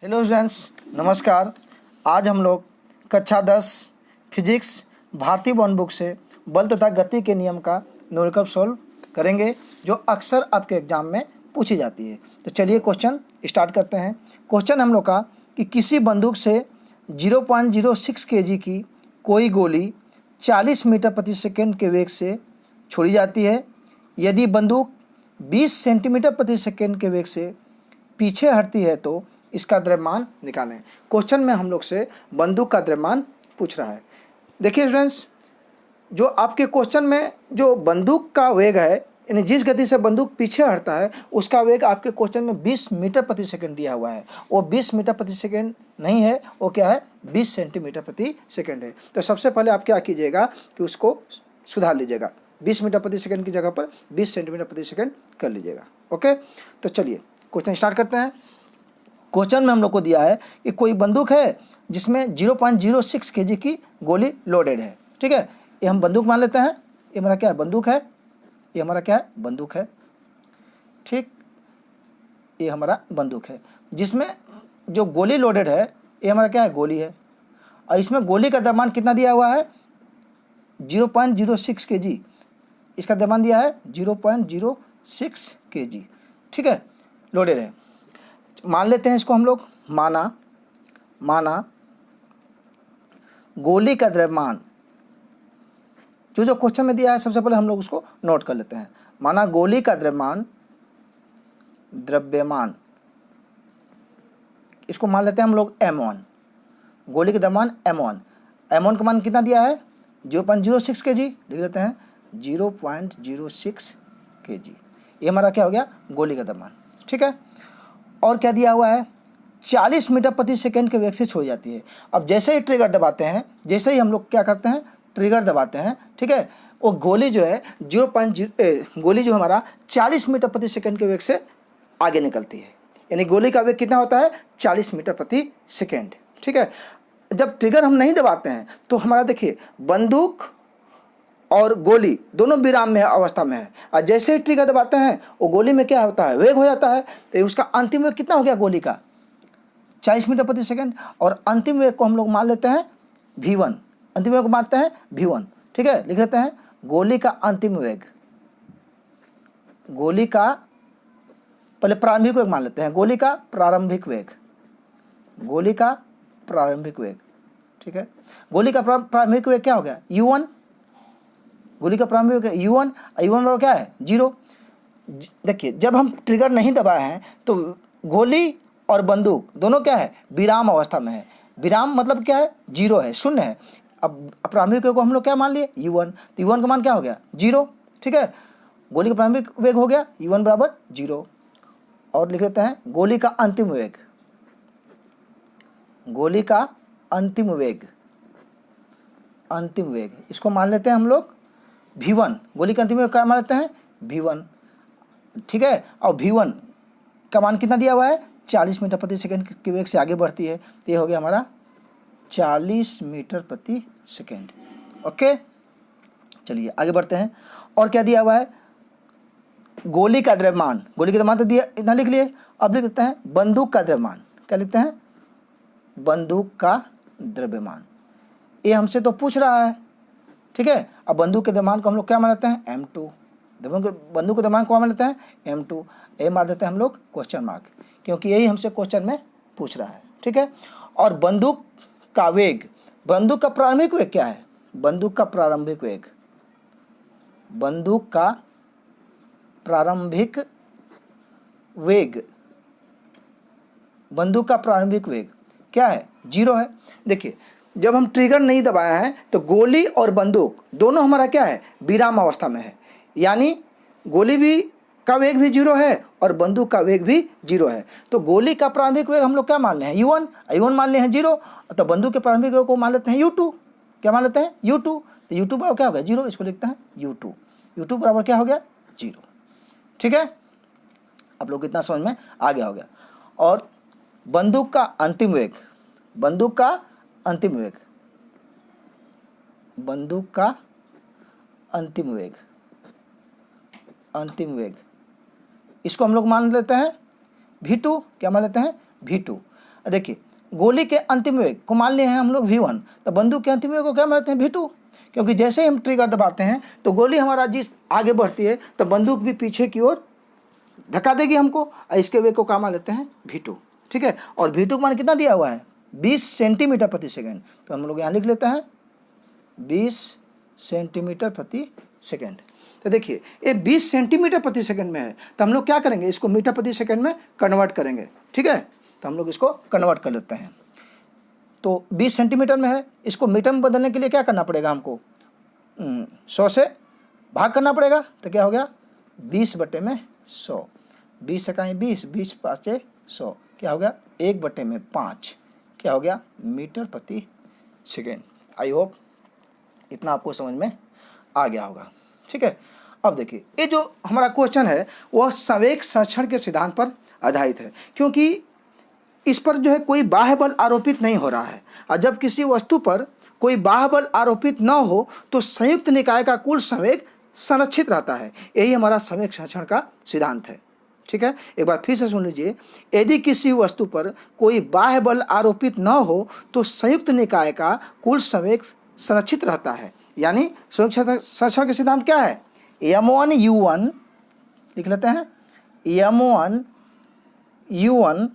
Hello students, नमस्कार। आज हम लोग कक्षा 10 फिजिक्स भारतीय वन बुक से बल तथा गति के नियम का न्यूमेरिकल सॉल्व करेंगे, जो अक्सर आपके एग्जाम में पूछी जाती है। तो चलिए क्वेश्चन स्टार्ट करते हैं। क्वेश्चन हम लोग का कि किसी बंदूक से 0.06 kg की कोई गोली 40 मीटर प्रति सेकेंड के वेग से छोड़ी जाती है। यदि बंदूक 20 सेंटीमीटर प्रति सेकेंड के वेग से पीछे हटती है तो इसका द्रव्यमान निकालें। क्वेश्चन में हम लोग से बंदूक का द्रव्यमान पूछ रहा है। देखिए स्टूडेंट्स, जो आपके क्वेश्चन में जो बंदूक का वेग है, यानी जिस गति से बंदूक पीछे हटता है उसका वेग आपके क्वेश्चन में 20 मीटर प्रति सेकंड दिया हुआ है। वो 20 मीटर प्रति सेकंड नहीं है, वो क्या है, 20 सेंटीमीटर प्रति सेकंड है। तो सबसे पहले आप क्या कीजिएगा कि उसको सुधार लीजिएगा, 20 मीटर प्रति सेकंड की जगह पर 20 सेंटीमीटर प्रति सेकंड कर लीजिएगा। ओके, तो चलिए क्वेश्चन स्टार्ट करते हैं। क्वेश्चन में हम लोग को दिया है कि कोई बंदूक है जिसमें 0.06 kg की गोली लोडेड है। ठीक है, ये हम बंदूक मान लेते हैं। ये हमारा क्या है, बंदूक है। ये हमारा क्या है, बंदूक है। ठीक, ये हमारा बंदूक है जिसमें जो गोली लोडेड है, ये हमारा क्या है, गोली है। और इसमें गोली का द्रव्यमान कितना दिया हुआ है, 0.06 kg। इसका द्रव्यमान दिया है 0.06 kg। ठीक है, लोडेड है। मान लेते हैं इसको हम लोग, माना गोली का द्रव्यमान, जो क्वेश्चन में दिया है सबसे पहले हम लोग उसको नोट कर लेते हैं। माना गोली का द्रव्यमान इसको मान लेते हैं हम लोग m1। गोली का द्रव्यमान m1 का मान कितना दिया है, 0.06 kg। लिख लेते हैं 0.06 kg। ये हमारा क्या हो गया, गोली का द्रव्यमान। ठीक है, और क्या दिया हुआ है, 40 मीटर प्रति सेकंड के वेग से छोड़ी जाती है। अब जैसे ही ट्रिगर दबाते हैं, जैसे ही हम लोग क्या करते हैं, ट्रिगर दबाते हैं, ठीक है, वो गोली जो है गोली जो हमारा 40 मीटर प्रति सेकंड के वेग से आगे निकलती है। यानी गोली का वेग कितना होता है, 40 मीटर प्रति सेकंड। ठीक है, जब ट्रिगर हम नहीं दबाते हैं तो हमारा देखिए बंदूक और गोली दोनों विराम में अवस्था में है। और जैसे ही ट्रिगर दबाते हैं वो गोली में क्या होता है, वेग हो जाता है। तो उसका अंतिम वेग कितना हो गया गोली का, 40 मीटर प्रति सेकंड। और अंतिम वेग को हम लोग मान लेते हैं v1। अंतिम वेग को मानते हैं v1। ठीक है, लिख लेते हैं गोली का अंतिम वेग, गोली का पहले प्रारंभिक वेग मान लेते हैं, गोली का प्रारंभिक वेग, गोली का प्रारंभिक वेग। ठीक है, गोली का प्रारंभिक वेग क्या हो गया, u1। गोली का प्रारंभिक वेग u1, u1 बराबर क्या है, 0। देखिए जब हम ट्रिगर नहीं दबाए हैं तो गोली और बंदूक दोनों क्या है, विराम अवस्था में है। विराम मतलब क्या है, 0 है, शून्य है। अब प्रारंभिक वेग को हम लोग क्या मान लिए, u1। तो u1 का मान क्या हो गया, 0। ठीक है, गोली का प्रारंभिक वेग हो गया u1 बराबर 0। और लिख लेते हैं गोली का अंतिम वेग, गोली का अंतिम वेग, अंतिम वेग इसको मान लेते हैं हम लोग v1। गोली का अंतिम वेग क्या मान लेते हैं, v1। ठीक है, और v1 का मान कितना दिया हुआ है, 40 मीटर प्रति सेकंड के वेग से आगे बढ़ती है। तो ये हो गया हमारा 40 मीटर प्रति सेकंड। ओके, चलिए आगे बढ़ते हैं। और क्या दिया हुआ है, गोली का द्रव्यमान, गोली का द्रव्यमान तो दिया, इतना लिख लिए। अब लिख लेते हैं बंदूक का द्रव्यमान, क्या लिखते हैं, बंदूक का द्रव्यमान। ये हमसे तो पूछ रहा है। ठीक है, अब बंदूक के द्रव्यमान को हम लोग क्या मान लेते हैं, m2। बंदूक के द्रव्यमान को मान लेते हैं m2। ये मार देते हैं हम लोग क्वेश्चन मार्क, क्योंकि यही हमसे क्वेश्चन में पूछ रहा है। ठीक है, और बंदूक का वेग, बंदूक का प्रारंभिक वेग क्या है, बंदूक का प्रारंभिक वेग, बंदूक का प्रारंभिक वेग, बंदूक का प्रारंभिक वेग क्या है, 0 है। देखिए जब हम ट्रिगर नहीं दबाए हैं तो गोली और बंदूक दोनों हमारा क्या है, विराम अवस्था में है। यानी गोली भी का वेग भी 0 है और बंदूक का वेग भी 0 है। तो गोली का प्रारंभिक वेग हम लोग क्या मान ले हैं, u1, u1 मान ले हैं 0। तो बंदूक के प्रारंभिक वेग को मान लेते हैं u2। क्या मान लेते हैं, u2। तो u2 बराबर क्या हो गया, 0। इसको लिखते हैं u2। u2 बराबर क्या हो गया, 0। ठीक है, आप लोग इतना समझ में आ गया हो गया। और बंदूक का अंतिम वेग, बंदूक का अंतिम वेग, बंदूक का अंतिम वेग, अंतिम वेग इसको हम लोग मान लेते हैं v2। क्या मान लेते हैं, v2। देखिए गोली के अंतिम वेग को मान लिए हैं हम लोग v1, तो बंदूक के अंतिम वेग को क्या मानते हैं v2, क्योंकि जैसे ही हम ट्रिगर दबाते हैं तो गोली हमारा जिस आगे बढ़ती है तो बंदूक भी पीछे की ओर धक्का देगी हमको, और इसके वेग को क्या मान लेते हैं v2। ठीक है, और v2 का मान कितना दिया हुआ है 20 सेंटीमीटर प्रति सेकेंड, तो हम लोग यहाँ लिख लेते हैं 20 सेंटीमीटर प्रति सेकेंड। तो देखिए ये 20 सेंटीमीटर प्रति सेकेंड में है, तो हम लोग क्या करेंगे इसको मीटर प्रति सेकेंड में कन्वर्ट करेंगे। ठीक है, तो हम लोग इसको कन्वर्ट कर लेते हैं। तो 20 सेंटीमीटर में है, इसको मीटर में बदलने के लिए क्या करना पड़ेगा हमको 100 से भाग करना पड़ेगा, तो क्या हो गया 20/100, 20 इकाई 20, 20 5 100, क्या हो गया 1/5, क्या हो गया मीटर प्रति सेकेंड। आई होप इतना आपको समझ में आ गया होगा। ठीक है, अब देखिए ये जो हमारा क्वेश्चन है वह संवेग संरक्षण के सिद्धांत पर आधारित है, क्योंकि इस पर जो है कोई बाह्य बल आरोपित नहीं हो रहा है, और जब किसी वस्तु पर कोई बाह्य बल आरोपित न हो तो संयुक्त निकाय का कुल संवेग संरक्षित रहता है। यही हमारा संवेग संरक्षण का सिद्धांत है। ठीक है, एक बार फिर से सुन लीजिए, यदि किसी वस्तु पर कोई बाह्य बल आरोपित न हो तो संयुक्त निकाय का कुल संवेग संरक्षित रहता है। यानी संवेग संरक्षण का सिद्धांत क्या है, m1u1 लिख लेते हैं, m1u1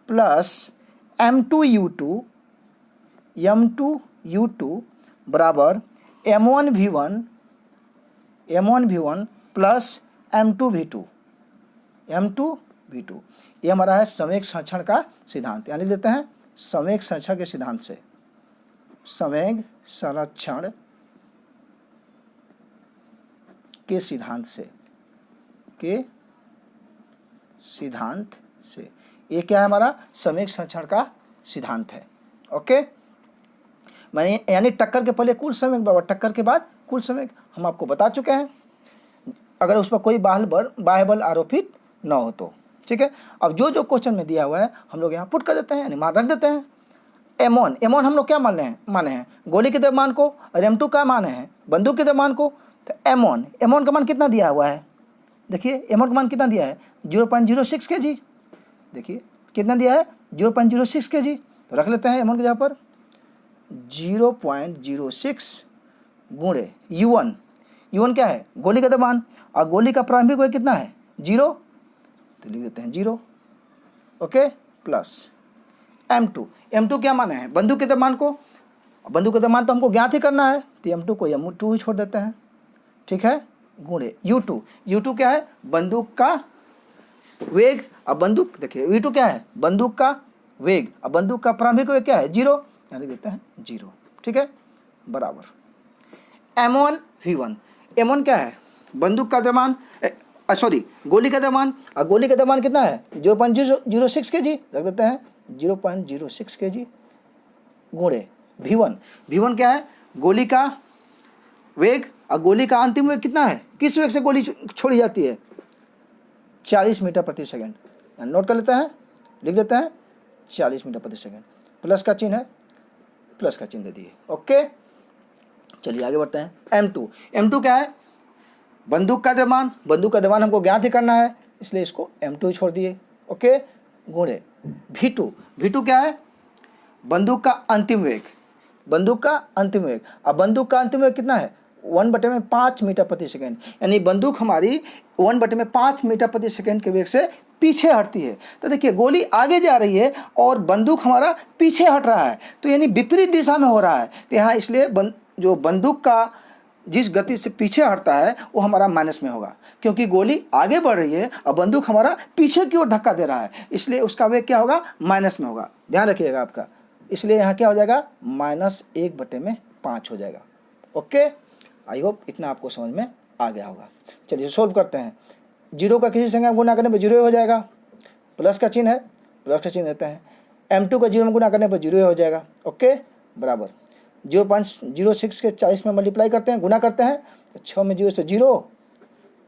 प्लस m2u2 बराबर m1v1 प्लस m2v2। ये हमारा है संवेग संरक्षण का सिद्धांत, यानी लेते हैं संवेग संरक्षण के सिद्धांत से, संवेग संरक्षण के सिद्धांत से ये क्या है हमारा संवेग संरक्षण का सिद्धांत है। ओके, मैंने यानी टक्कर के पहले कुल संवेग बराबर टक्कर के बाद कुल संवेग हम आपको बता चुके हैं, अगर उस पर कोई बाह्य बल आरोपित न हो तो। ठीक है, अब जो जो क्वेश्चन में दिया हुआ है हम लोग यहाँ पुट कर देते हैं, यानी मान रख देते हैं। m1 हम लोग क्या माने हैं गोली के द्रव्यमान को, और m2 का माने हैं बंदूक के द्रव्यमान को। तो m1 का मान कितना दिया हुआ है, देखिए m1 का मान कितना दिया है 0.06 kg। देखिए कितना दिया है 0.06 kg, तो रख लेते हैं m1 की जगह पर 0.06 गुणे u1 क्या है गोली का द्रव्यमान, और गोली का प्रारंभिक वेग कितना है 0, तो लिख देते हैं 0। ओके, प्लस m2 क्या माने हैं बंदूक के द्रव्यमान को, बंदूक का द्रव्यमान तो हमको ज्ञात ही करना है, तो m2 को m2 ही छोड़ देते हैं। ठीक है, गुणे u2 क्या है बंदूक का वेग, अब बंदूक देखिए v2 क्या है बंदूक का वेग, अब बंदूक का प्रारंभिक वेग क्या है 0, यानी देते हैं 0। ठीक है, बराबर m1 क्या है बंदूक का द्रव्यमान, गोली का द्रव्यमान, और गोली का द्रव्यमान कितना है 0.06 kg, रख देते हैं 0.06 kg गुणे v1 क्या है गोली का वेग, और गोली का अंतिम वेग कितना है, किस वेग से गोली छोड़ी जाती है 40 मीटर प्रति सेकेंड। नोट कर लेते हैं, लिख देते हैं 40 मीटर प्रति सेकेंड, प्लस का चिन्ह है, प्लस का चिन्ह दे दिए। ओके, चलिए आगे बढ़ते हैं। m2 क्या है बंदूक का द्रव्यमान हमको ज्ञात ही करना है, इसलिए इसको m2 छोड़ दिए। ओके, गुणे v2 क्या है बंदूक का अंतिम वेग, अब बंदूक का अंतिम वेग कितना है 1/5 मीटर प्रति सेकेंड, यानी बंदूक हमारी 1/5 मीटर प्रति सेकेंड के वेग से पीछे हटती है। तो देखिए गोली आगे जा रही है और बंदूक हमारा पीछे हट रहा है, तो यानी विपरीत दिशा में हो रहा है। तो यहाँ इसलिए जो बंदूक का जिस गति से पीछे हटता है वो हमारा माइनस में होगा, क्योंकि गोली आगे बढ़ रही है और बंदूक हमारा पीछे की ओर धक्का दे रहा है, इसलिए उसका वेग क्या होगा माइनस में होगा, ध्यान रखिएगा आपका। इसलिए यहाँ क्या हो जाएगा -1/5 हो जाएगा। ओके, आई होप इतना आपको समझ में आ गया होगा। चलिए सोल्व करते हैं। 0 का किसी संख्या में गुना करने पर 0 हो जाएगा, प्लस का चिन्ह है, प्लस का चिन्ह देते हैं। m2 का 0 में गुना करने पर 0 हो जाएगा। ओके, बराबर 0.06 के 40 में मल्टीप्लाई करते हैं, गुना करते हैं, तो 6 में 0 से 0,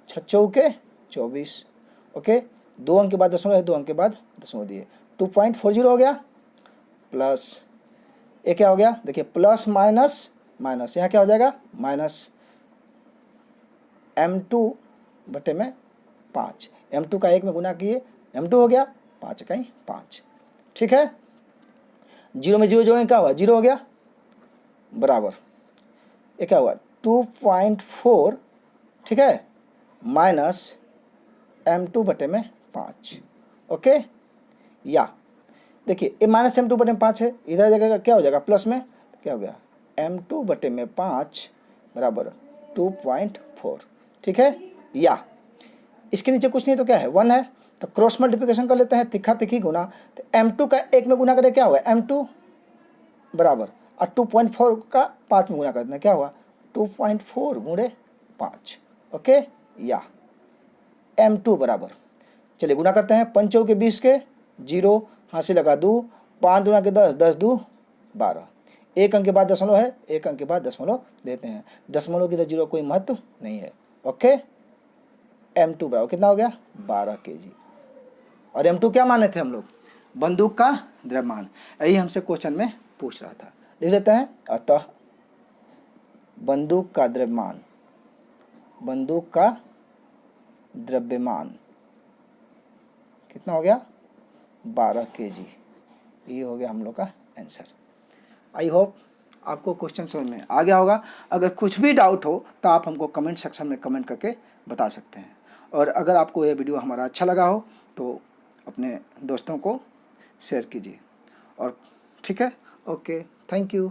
6 चौके 24। ओके, 2 अंक के बाद दशमलव है, 2 अंक के बाद दशमलव दिए, 2.40 हो गया, प्लस ये क्या हो गया देखिए प्लस माइनस यहाँ क्या हो जाएगा माइनस m2/5, m2 का 1 में गुना किए m2 हो गया 5 इकाई 5। ठीक है, 0 में 0 जोड़ेंगे क्या हुआ, 0 हो गया, बराबर ये क्या हुआ 2.4, ठीक है, माइनस m2 बटे में 5। ओके, या देखिए ये माइनस m2 बटे में 5 है, इधर जगह क्या हो जाएगा प्लस में, तो क्या हो गया m2 बटे में 5 बराबर 2.4। ठीक है, या इसके नीचे कुछ नहीं तो क्या है 1 है, तो क्रॉस मल्टीप्लिकेशन कर लेते हैं, तिखा तिखी गुना, तो m2 का 1 में गुना करें क्या होगा m2 बराबर, और 2.4 का 5 में गुना कर देना क्या हुआ 2.4 गुणे 5। ओके, या m2 बराबर, चलिए गुना करते हैं, 5 के 20 के 0, हाँ से लगा 2, 5 गुना के 10, 10 2 12, एक अंक के बाद दशमलव है, एक अंक के बाद दशमलव देते हैं, दशमलव की तो 0 कोई महत्व नहीं है। ओके, m2 बराबर कितना हो गया 12 kg। और m2 क्या माने थे हम लोग, बंदूक का द्रव्यमान, यही हमसे क्वेश्चन में पूछ रहा था। लिख लेते हैं, अतः बंदूक का द्रव्यमान, बंदूक का द्रव्यमान कितना हो गया 12 kg। ये हो गया हम लोग का आंसर। आई होप आपको क्वेश्चन समझ में आ गया होगा। अगर कुछ भी डाउट हो तो आप हमको कमेंट सेक्शन में कमेंट करके बता सकते हैं। और अगर आपको यह वीडियो हमारा अच्छा लगा हो तो अपने दोस्तों को शेयर कीजिए। और ठीक है, ओके, थैंक यू।